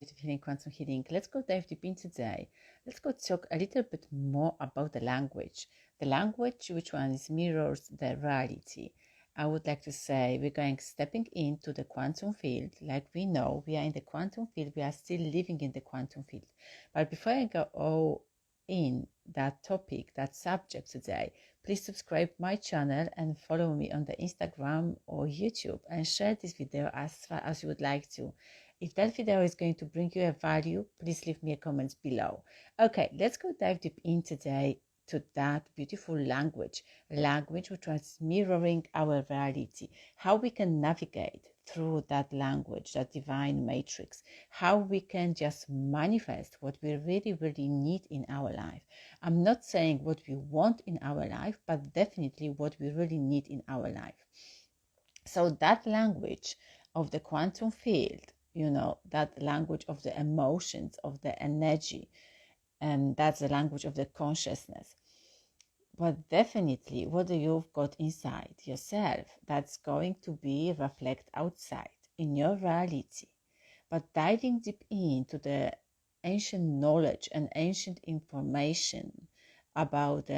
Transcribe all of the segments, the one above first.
Intuitive Healing, Quantum Healing. Let's go dive deep in today. Let's go talk a little bit more about the language. The language, which one is mirrors the reality. I would like to say we're stepping into the quantum field. Like we know, we are in the quantum field. We are still living in the quantum field. But before I go all in that topic, that subject today, please subscribe my channel and follow me on the Instagram or YouTube, and share this video as far as you would like to. If that video is going to bring you a value, please leave me a comment below. Okay, let's go dive deep in today to that beautiful language which was mirroring our reality, how we can navigate through that language, that divine matrix, how we can just manifest what we really, really need in our life. I'm not saying what we want in our life, but definitely what we really need in our life. So that language of the quantum field, that language of the emotions, of the energy, and that's the language of the consciousness. But definitely what you've got inside yourself, that's going to be reflect outside in your reality. But diving deep into the ancient knowledge and ancient information about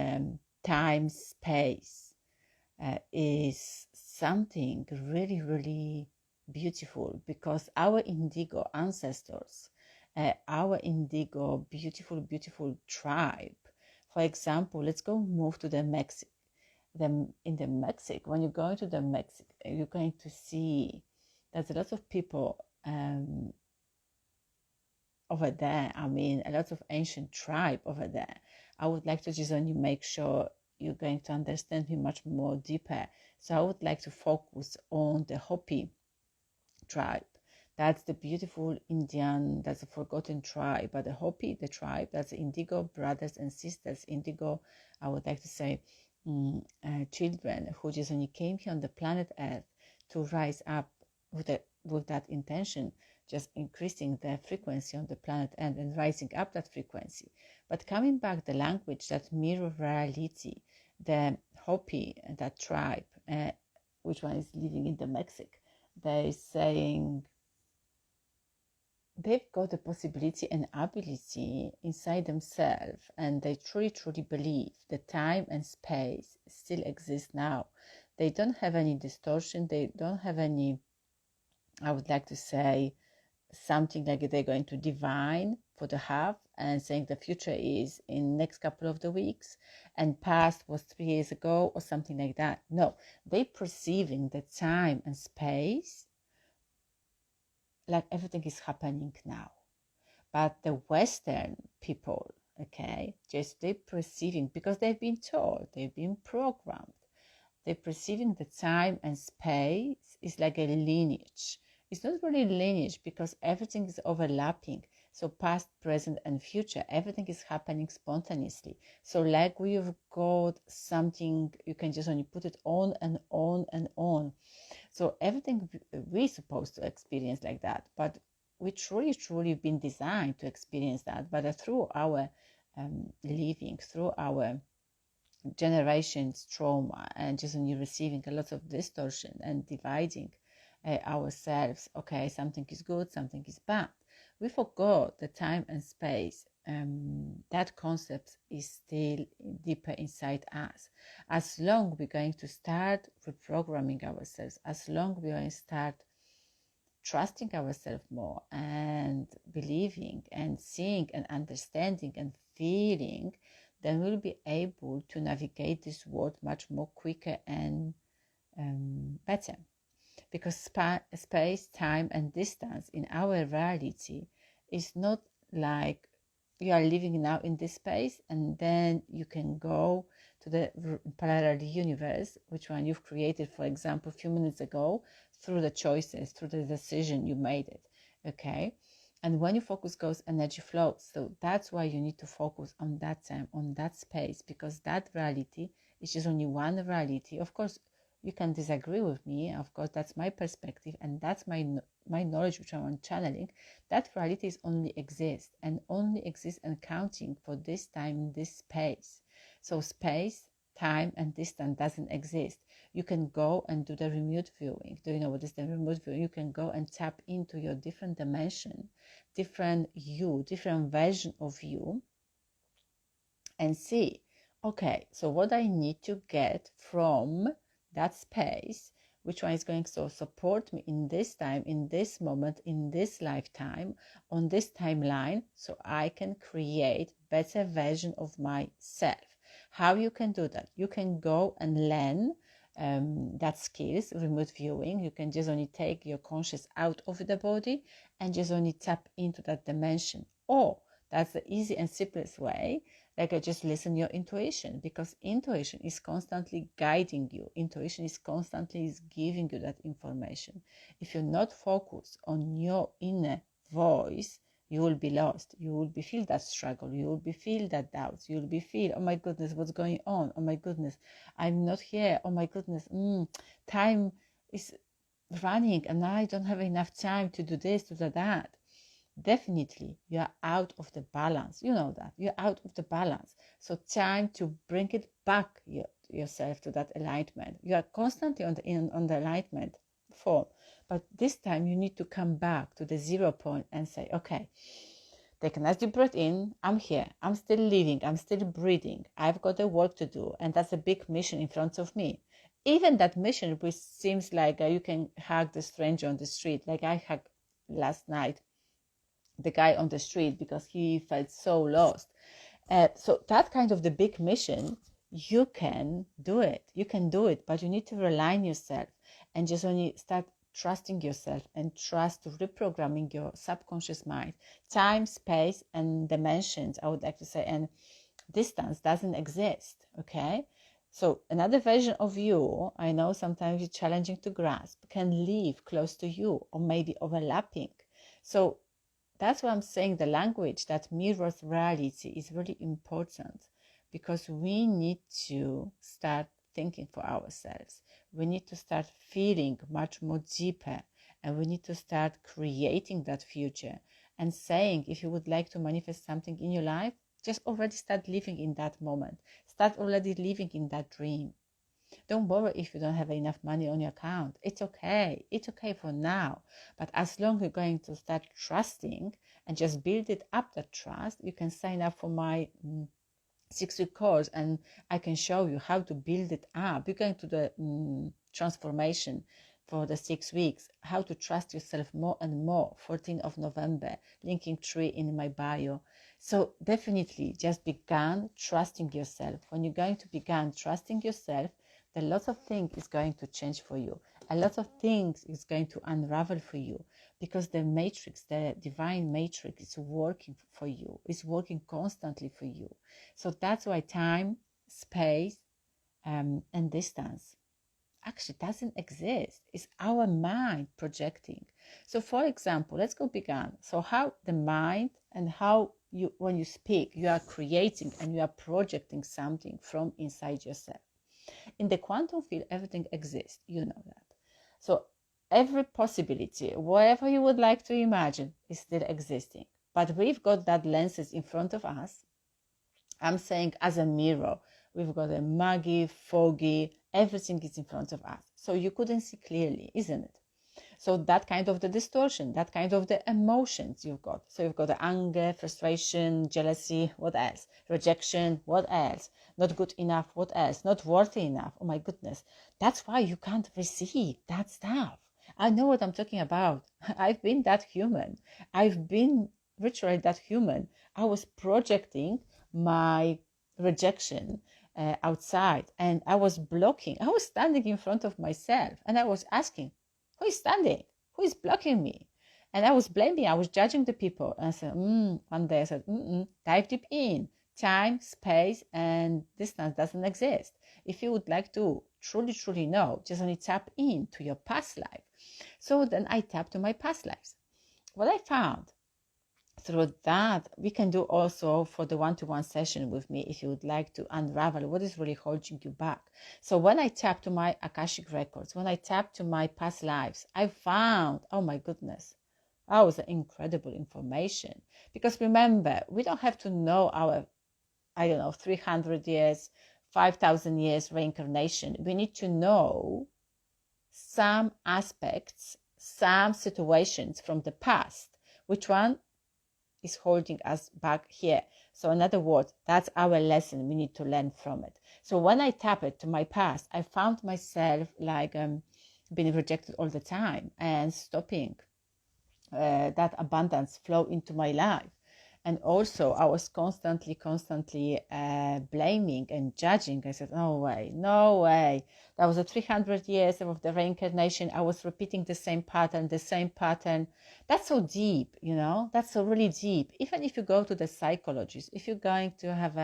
time, space, is something really, really beautiful, because our indigo ancestors, our indigo beautiful tribe, for example, let's go move to the Mexico. In the Mexico, when you go to the Mexico, you're going to see there's a lot of people over there. I mean, a lot of ancient tribe over there. I would like to just only make sure you're going to understand me much more deeper. So I would like to focus on the Hopi tribe. That's the beautiful Indian, that's a forgotten tribe. But the Hopi, the tribe, that's the Indigo brothers and sisters. Indigo, I would like to say, children who just only came here on the planet Earth to rise up with that intention, just increasing their frequency on the planet Earth and rising up that frequency. But coming back, the language that mirror reality, the Hopi, that tribe, which one is living in the Mexico, they're saying they've got the possibility and ability inside themselves, and they truly believe that time and space still exist now. They don't have any distortion. They don't have any, I would like to say, something like they're going to divine for the half and saying the future is in next couple of the weeks and past was 3 years ago or something like that. No, they perceiving the time and space like everything is happening now. But the Western people, okay, just they're perceiving, because they've been told, they've been programmed, they're perceiving the time and space is like a lineage. It's not really lineage, because everything is overlapping. So past, present, and future, everything is happening spontaneously. So like we've got something, you can just only put it on and on and on. So everything we're supposed to experience like that, but we truly been designed to experience that. But through our living, through our generations trauma, and just only receiving a lot of distortion and dividing ourselves, okay, something is good, something is bad, we forgot the time and space. That concept is still deeper inside us. As long we're going to start reprogramming ourselves, as long we're going to start trusting ourselves more and believing and seeing and understanding and feeling, then we'll be able to navigate this world much more quicker and better. Because space, time, and distance in our reality is not like you are living now in this space and then you can go to the parallel universe, which one you've created, for example, a few minutes ago, through the choices, through the decision you made it, okay? And when your focus goes, energy flows. So that's why you need to focus on that time, on that space, because that reality is just only one reality. Of course, you can disagree with me. Of course, that's my perspective and that's my knowledge, which I'm channeling. That reality is only exists and counting for this time, this space. So space time and distance doesn't exist. You can go and do the remote viewing. Do you know what is the remote viewing? You can go and tap into your different dimension, different you, different version of you, and see, okay, so what I need to get from that space, which one is going to support me in this time, in this moment, in this lifetime, on this timeline, so I can create better version of myself. How you can do that? You can go and learn that skills, remote viewing. You can just only take your conscious out of the body and just only tap into that dimension. Or that's the easy and simplest way. Like, just listen your intuition, because intuition is constantly guiding you. Intuition is constantly giving you that information. If you're not focused on your inner voice, you will be lost. You will be feel that struggle. You will be feel that doubts. You will be feel, oh my goodness, what's going on? Oh my goodness, I'm not here. Oh my goodness, time is running and I don't have enough time to do this, to do that. Definitely you are out of the balance. You know that you're out of the balance. So time to bring it back yourself to that alignment. You are constantly on the alignment form, but this time you need to come back to the 0 point and say, okay, take a nice deep breath in. I'm here. I'm still living. I'm still breathing. I've got the work to do, and that's a big mission in front of me. Even that mission, which seems like you can hug the stranger on the street, like I hugged last night the guy on the street because he felt so lost. So that kind of the big mission, you can do it. You can do it, but you need to rely on yourself and just only start trusting yourself and trust to reprogramming your subconscious mind. Time, space, and dimensions, I would like to say, and distance doesn't exist, okay? So another version of you, I know sometimes it's challenging to grasp, can live close to you or maybe overlapping. So that's why I'm saying the language that mirrors reality is really important, because we need to start thinking for ourselves. We need to start feeling much more deeper, and we need to start creating that future and saying, if you would like to manifest something in your life, just already start living in that moment. Start already living in that dream. Don't worry if you don't have enough money on your account. It's okay. It's okay for now. But as long as you're going to start trusting and just build it up, that trust, you can sign up for my 6-week course and I can show you how to build it up. You're going to the transformation for the 6 weeks, how to trust yourself more and more, 14th of November, linktr in my bio. So definitely just begin trusting yourself. When you're going to begin trusting yourself, a lot of things is going to change for you. A lot of things is going to unravel for you, because the matrix, the divine matrix, is working for you. It's working constantly for you. So that's why time, space, and distance actually doesn't exist. It's our mind projecting. So for example, let's go begin. So how the mind and how you, when you speak, you are creating and you are projecting something from inside yourself. In the quantum field, everything exists. You know that. So every possibility, whatever you would like to imagine, is still existing. But we've got that lenses in front of us. I'm saying as a mirror. We've got a muggy, foggy, everything is in front of us. So you couldn't see clearly, isn't it? So that kind of the distortion, that kind of the emotions you've got. So you've got the anger, frustration, jealousy, what else? Rejection, what else? Not good enough, what else? Not worthy enough. Oh my goodness. That's why you can't receive that stuff. I know what I'm talking about. I've been that human. I've been literally that human. I was projecting my rejection outside, and I was blocking. I was standing in front of myself and I was asking, who is standing? Who is blocking me? And I was blaming, I was judging the people. And I said, one day I said, dive deep in. Time, space, and distance doesn't exist. If you would like to truly, truly know, just only tap into your past life. So then I tapped to my past lives. What I found through that, we can do also for the one-to-one session with me if you would like to unravel what is really holding you back. So when I tap to my akashic records, when I tap to my past lives, I found, oh my goodness, that was incredible information. Because remember, we don't have to know our, 300 years, 5,000 years reincarnation, we need to know some aspects, some situations from the past, which one is holding us back here. So in other words, that's our lesson. We need to learn from it. So when I tap it to my past, I found myself like being rejected all the time and stopping that abundance flow into my life. And also I was constantly blaming and judging. I said, no way. That was a 300 years of the reincarnation. I was repeating the same pattern. That's so deep, that's so really deep. Even if you go to the psychologist, if you're going to have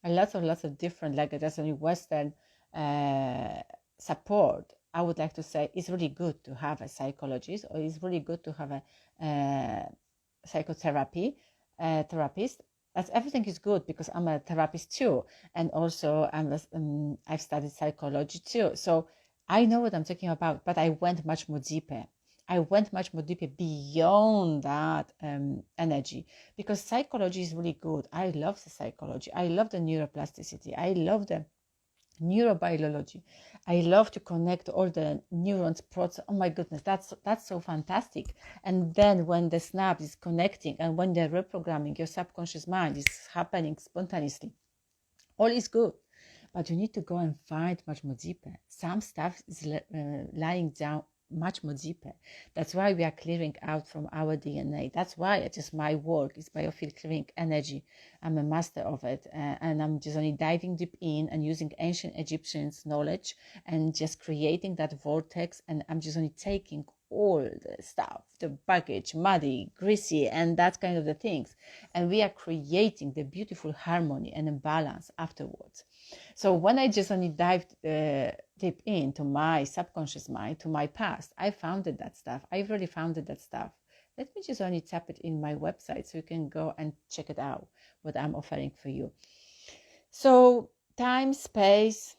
lots of different, like there's only Western support, I would like to say it's really good to have a psychologist, or it's really good to have a psychotherapy therapist. That's everything is good, because I'm a therapist too, and also I've studied psychology too, so I know what I'm talking about. But I went much more deeper. Beyond that energy, because psychology is really good. I love the psychology. I love the neuroplasticity. I love the neurobiology. I love to connect all the neurons process. Oh my goodness, that's so fantastic. And then when the snap is connecting, and when the reprogramming your subconscious mind is happening spontaneously, all is good. But you need to go and find much more deeper. Some stuff is lying down much more deeper. That's why we are clearing out from our DNA. That's why it is my work is biofield clearing energy. I'm a master of it, and I'm just only diving deep in and using ancient Egyptians knowledge and just creating that vortex. And I'm just only taking all the stuff, the baggage, muddy, greasy, and that kind of the things, and we are creating the beautiful harmony and imbalance afterwards. So when I just only dived deep into my subconscious mind, to my past, I founded that stuff. I really founded that stuff. Let me just only tap it in my website so you can go and check it out, what I'm offering for you. So time, space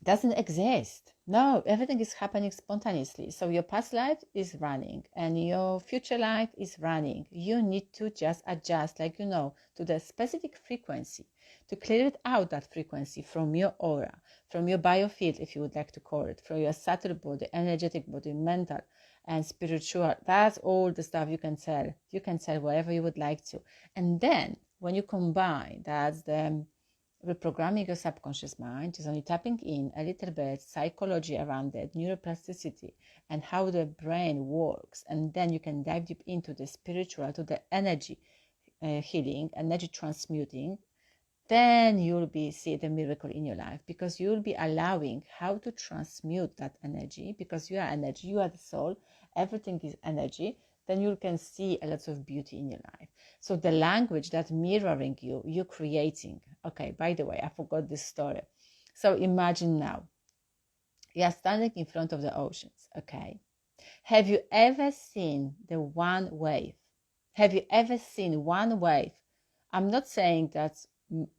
doesn't exist. No, everything is happening spontaneously. So your past life is running and your future life is running. You need to just adjust, to the specific frequency, to clear it out, that frequency from your aura, from your biofield, if you would like to call it, from your subtle body, energetic body, mental and spiritual. That's all the stuff you can sell. You can sell whatever you would like to. And then when you combine, that's the reprogramming your subconscious mind, is only tapping in a little bit psychology around it, neuroplasticity, and how the brain works. And then you can dive deep into the spiritual, to the energy healing, energy transmuting. Then you'll see the miracle in your life, because you'll be allowing how to transmute that energy, because you are energy, you are the soul, everything is energy. Then you can see a lot of beauty in your life. So the language that mirroring you're creating. Okay, by the way, I forgot this story. So imagine now, you are standing in front of the oceans, okay? Have you ever seen the one wave? Have you ever seen one wave? I'm not saying that's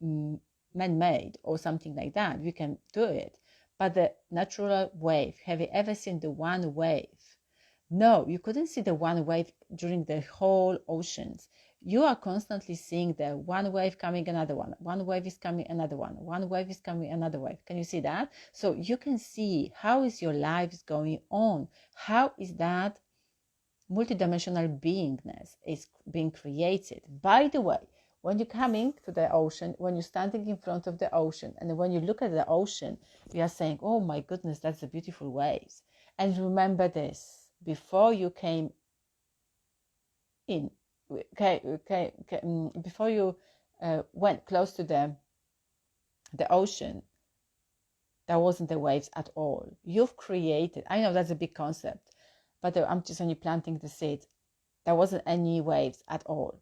man-made or something like that. We can do it. But the natural wave, have you ever seen the one wave? No, you couldn't see the one wave during the whole oceans. You are constantly seeing the one wave coming, another one. One wave is coming, another one. One wave is coming, another wave. Can you see that? So you can see how is your life going on. How is that multidimensional beingness is being created. By the way, when you're coming to the ocean, when you're standing in front of the ocean, and when you look at the ocean, you are saying, oh my goodness, that's the beautiful waves. And remember this. Before you came in, before you went close to the ocean, there wasn't the waves at all. You've created, I know that's a big concept, but I'm just only planting the seed. There wasn't any waves at all.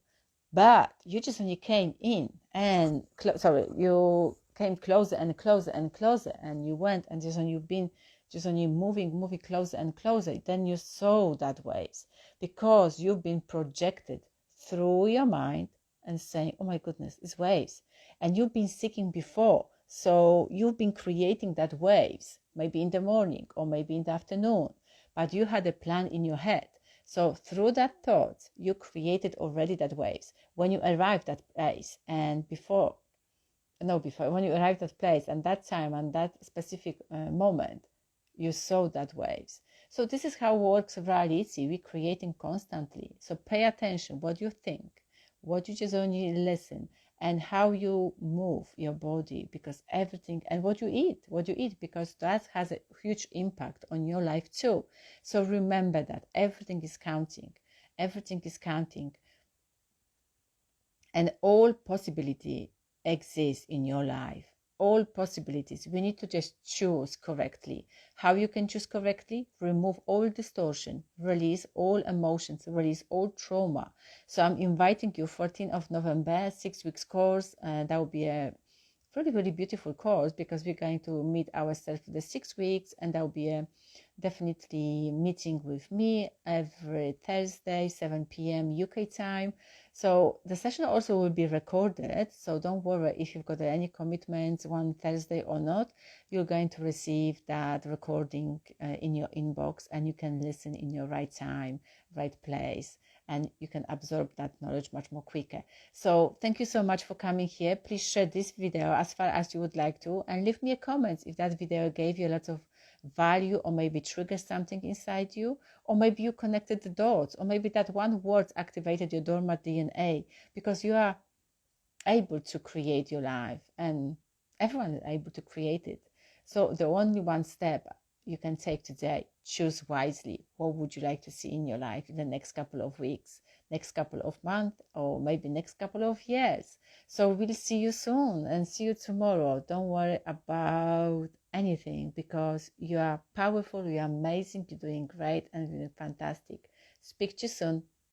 But you just only came in and, you came closer and closer and closer, and you went and you've been just only moving closer and closer. Then you saw that waves, because you've been projected through your mind and saying, oh my goodness, it's waves. And you've been seeking before. So you've been creating that waves, maybe in the morning or maybe in the afternoon, but you had a plan in your head. So through that thought, you created already that waves. When you arrived at place and before no, before, when you arrived at place and that time and that specific moment, you saw that waves. So this is how works reality. We're creating constantly. So pay attention what you think, what you just only listen, and how you move your body, because everything, and what you eat, because that has a huge impact on your life too. So remember that everything is counting. Everything is counting. And all possibility exists in your life. All possibilities. We need to just choose correctly. How you can choose correctly? Remove all distortion, release all emotions, release all trauma. So I'm inviting you 14th of November, 6 weeks course. That will be a really, really beautiful course, because we're going to meet ourselves for the 6 weeks, and that will be a definitely meeting with me every Thursday, 7 p.m. UK time. So the session also will be recorded, so don't worry if you've got any commitments one Thursday or not. You're going to receive that recording in your inbox, and you can listen in your right time, right place, and you can absorb that knowledge much more quicker. So thank you so much for coming here. Please share this video as far as you would like to, and leave me a comment if that video gave you a lot of value, or maybe trigger something inside you, or maybe you connected the dots, or maybe that one word activated your dormant DNA, because you are able to create your life, and everyone is able to create it. So the only one step you can take today, choose wisely. What would you like to see in your life in the next couple of weeks, next couple of months, or maybe next couple of years? So we'll see you soon, and see you tomorrow. Don't worry about anything, because you are powerful, you are amazing, you're doing great, and you're fantastic. Speak to you soon.